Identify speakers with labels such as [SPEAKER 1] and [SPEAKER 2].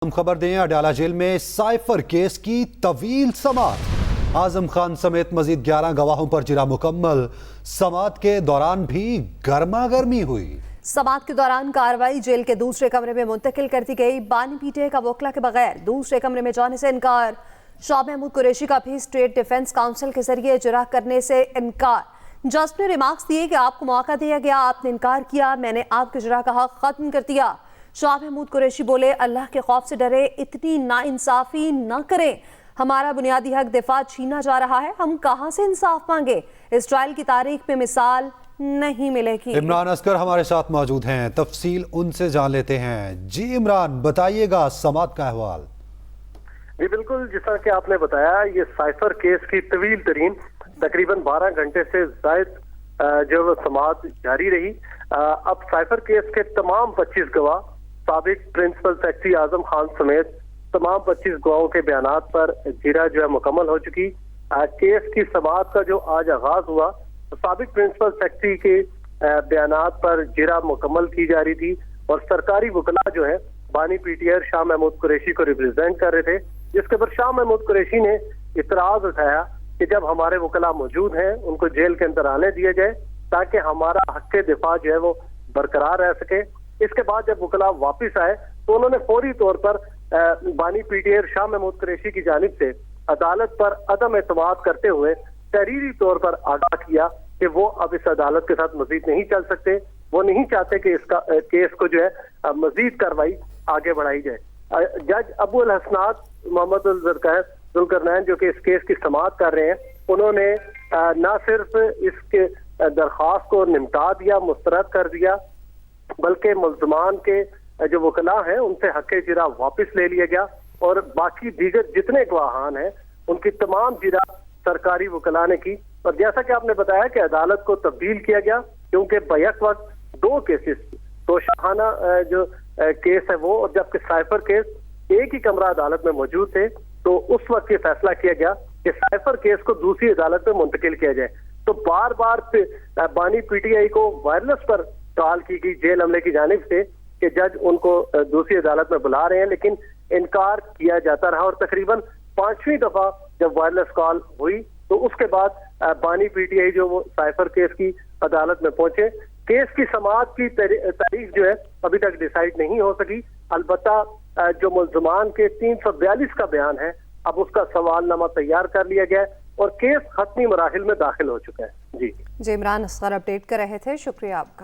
[SPEAKER 1] हम खबर दें, अडयाला जेल में साइफर केस की तवील समाअत। आजम खान समेत मजीद 11 गवाहों पर जिरा मुकम्मल। समाअत के दौरान भी गर्मा गर्मी हुई।
[SPEAKER 2] समाअत के दौरान कार्रवाई जेल के दूसरे कमरे में मुंतकिल कर दी गई। बानी पीटीआई का वकला के बगैर दूसरे कमरे में जाने से इनकार। शाह महमूद कुरैशी का भी स्टेट डिफेंस काउंसिल के जरिए इजरा करने से इनकार। जज ने रिमार्क्स दिए कि आपको मौका दिया गया, आपने इनकार किया, मैंने आपके इजरा का हक खत्म कर दिया। शाह महमूद कुरैशी बोले, अल्लाह के खौफ से डरे, इतनी नाइंसाफी न करें। हमारा बुनियादी हक दिफा छीना जा रहा है, हम कहां से इंसाफ मांगे। इस ट्रायल की तारीख में मिसाल नहीं मिलेगी।
[SPEAKER 1] इमरान असगर हमारे साथ मौजूद हैं, तफसील उनसे जान लेते हैं। जी इमरान, बताइएगा समाअत का अहवाल।
[SPEAKER 3] जी बिल्कुल, जिस तरह कि आपने बताया, ये साइफर केस की तवील तरीन तकरीबन 12 घंटे से जायद जो समाअत जारी रही। अब साइफर केस के तमाम 25 गवाह, साबिक प्रिंसिपल सेक्रेटरी आजम खान समेत तमाम 25 गवाहों के बयानात पर जिरा जो है मुकम्मल हो चुकी। केस की समाअत का जो आज आगाज हुआ, तो साबिक प्रिंसिपल सेक्रेटरी के बयानात पर जिरा मुकम्मल की जा रही थी और सरकारी वकला जो है बानी पीटीआई शाह महमूद कुरैशी को रिप्रेजेंट कर रहे थे, जिसके पर शाह महमूद कुरैशी ने इतराज उठाया कि जब हमारे वकला मौजूद हैं उनको जेल के अंदर आने दिया जाए ताकि हमारा हक दिफा जो है वो बरकरार रह सके। इसके बाद जब वकला वापस आए तो उन्होंने फौरी तौर पर बानी पीटीआई शाह महमूद कुरैशी की जानिब से अदालत पर अदम एतमाद करते हुए तहरीरी तौर पर आगाह किया कि वो अब इस अदालत के साथ मजीद नहीं चल सकते। वो नहीं चाहते कि इसका केस को जो है मजीद कार्रवाई आगे बढ़ाई जाए। जज अबू अल हसनात मोहम्मद जुल्करनैन जो कि इस केस की समाअत कर रहे हैं, उन्होंने न सिर्फ इसके दरख्वास्त को निमटा दिया, मुस्तरद कर दिया, बल्कि मुल्ज़मान के जो वकला हैं उनसे हक जिरा वापस ले लिया गया और बाकी दीगर जितने गवाहान हैं उनकी तमाम जिरा सरकारी वकला ने की। और जैसा कि आपने बताया कि अदालत को तब्दील किया गया, क्योंकि बैक वक्त 2 केसेस, तोशाखाना जो केस है वो और जबकि साइफर केस एक ही कमरा अदालत में मौजूद थे, तो उस वक्त ये फैसला किया गया कि साइफर केस को दूसरी अदालत में मुंतकिल किया जाए। तो बार बार बानी पीटीआई को वायरलेस पर कॉल की गई जेल अमले की जानिब से कि जज उनको दूसरी अदालत में बुला रहे हैं, लेकिन इनकार किया जाता रहा और तकरीबन 5वीं दफा जब वायरलेस कॉल हुई तो उसके बाद बानी पीटीआई जो वो साइफर केस की अदालत में पहुंचे। केस की समाअत की तारीख जो है अभी तक डिसाइड नहीं हो सकी। अलबत्ता जो मुल्ज़मान के 342 का बयान है, अब उसका सवालनामा तैयार कर लिया गया है और केस खत्मी मराहिल में दाखिल हो चुका है। जी
[SPEAKER 2] इमरान असगर अपडेट कर रहे थे, शुक्रिया आपका।